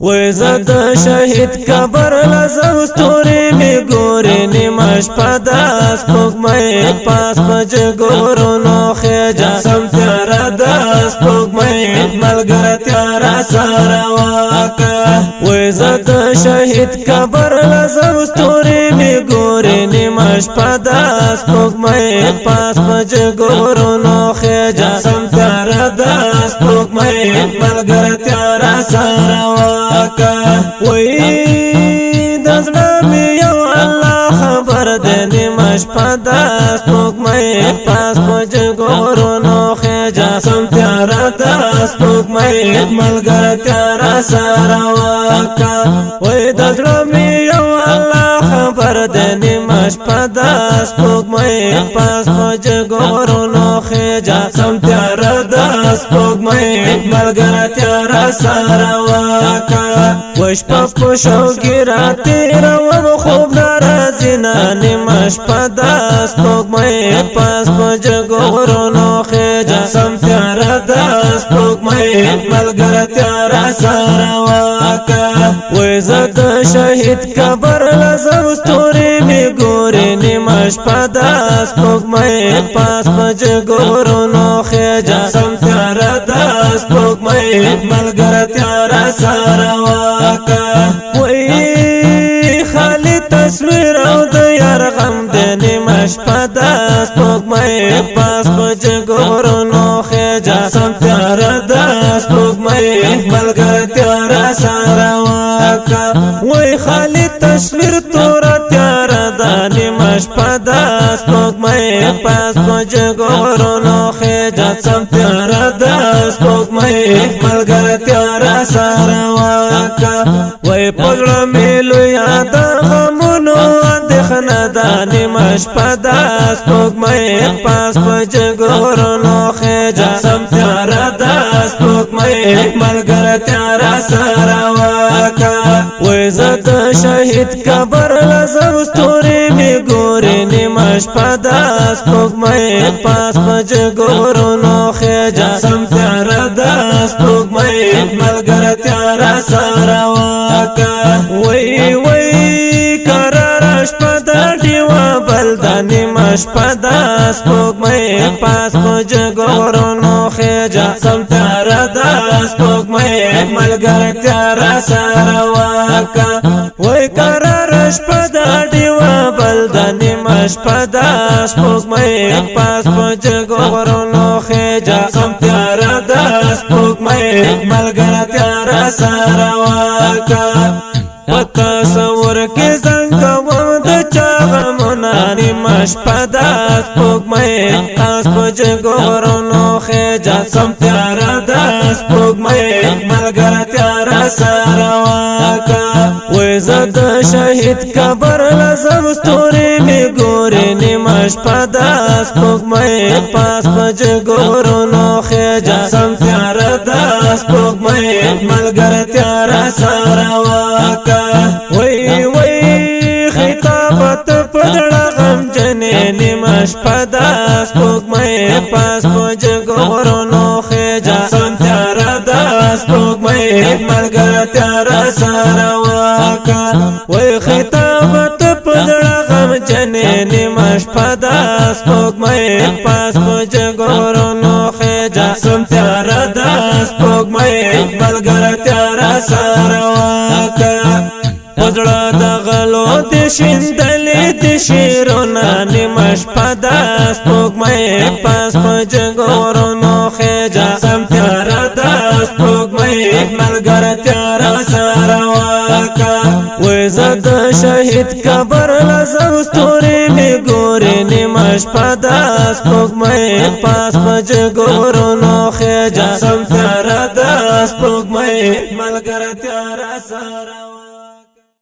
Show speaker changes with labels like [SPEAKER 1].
[SPEAKER 1] وای زد شهید قبر لزم ستوري می ګوري نیمه شپه د سپوږمۍ پاس پج ګورونو خېجا سم تیار د سپوږمۍ ملګرتیا را سره واکه وای زد شهید قبر لزم ستوري می ګوري نیمه شپه د سپوږمۍ پاس پج ګورونو خېجا سم تیار د سپوږمۍ ملګرتیا را سره وای دزړه می یو الله خبر دې نیمه شپه د سپوږمۍ پاس پج ګورونو خېجا سم تیار د سپوږمۍ ملګرتیا را سره واکه وای دزړه می یو الله خبر دې نیمه شپه د سپوږمۍ پاس پج ګورونو خېجا سم تیار د سپوږمۍ ملګرتیا را سره واکه وش په شوګی را تیروم خوب ناراضی نه نیمه شپه د سپوږمۍ پاس پج ګورونو خېجا سم تیار د سپوږمۍ ملګرتیا را سره واکه وای زد شهید قبر لزم ستوري می ګوري نیمه شپه د سپوږمۍ پاس پج ګورونو خېجا سم تیار د سپوږمۍ ملګرتیا را سره وای خالی تصویر او د یار غم د نیمه شپه د سپوږمۍ پاس پج ګورونو خېجا سم تیار د سپوږمۍ ملګرتیا را سره واکه وای خالی تصویر تور تیار د نیمه شپه د سپوږمۍ پاس پج ګورونو خېجا سم تیار د سپوږمۍ ملګرتیا را سره وای پغړه میلو یاد غمونو اندېښنه د نیمه شپه د سپوږمۍ پاس پج ګورونو خېجا سم تیار د سپوږمۍ ملګرتیا را سره واکه وای زد شهید قبر لزم ستوري می ګوري نیمه شپه د سپوږمۍ پاس پج ګورونو خېجا سم تیار د سپوږمۍ ملګرتیا را سره وای وای قرار شپه د ډیوه بل د نیمه شپه د سپوږمۍ پاس پج ګورونو خېجا سم تیار د سپوږمۍ ملګرتیا را سره واکه وای قرار شپه د ډیوه بل د نیمه شپه د سپوږمۍ پاس پج ګورونو خېجا سم تیار د سپوږمۍ ملګرتیا را سره پتا سور کې څنګه و د چا غمونه نیمه شپه د سپوږمۍ پاس پج ګورونو خېجا سم تیار د سپوږمۍ ملګرتیا را سره واکه وای زد شهید قبر لزم ستوري می ګوري نیمه شپه د سپوږمۍ پاس پج ګورونو خېجا سم تیار د سپوږمۍ ملګرتیا را سره واکه وای وای خطابت پدړه غم جنې نیمه شپه د سپوږمۍ پاس پج ګورونو خېجا سم تیار د سپوږمۍ ملګرتیا را سره واکه وای خطابت پدړه غم جنې نیمه شپه د سپوږمۍ پاس پج ګورونو خېجا سم تیار د سپوږمۍ ملګرتیا را سره واکه پزړه د غلو د شیندلې د شیرونه نیمه شپه د سپوږمۍ پاس پج ګورونو خېجا سم تیار د سپوږمۍ ملګرتیا را سره واکه وای زد شهید قبر لزم ستوري می ګوري نیمه شپه د سپوږمۍ پاس پج ګورونو خېجا سم تیار د سپوږمۍ ملګرتیا را سره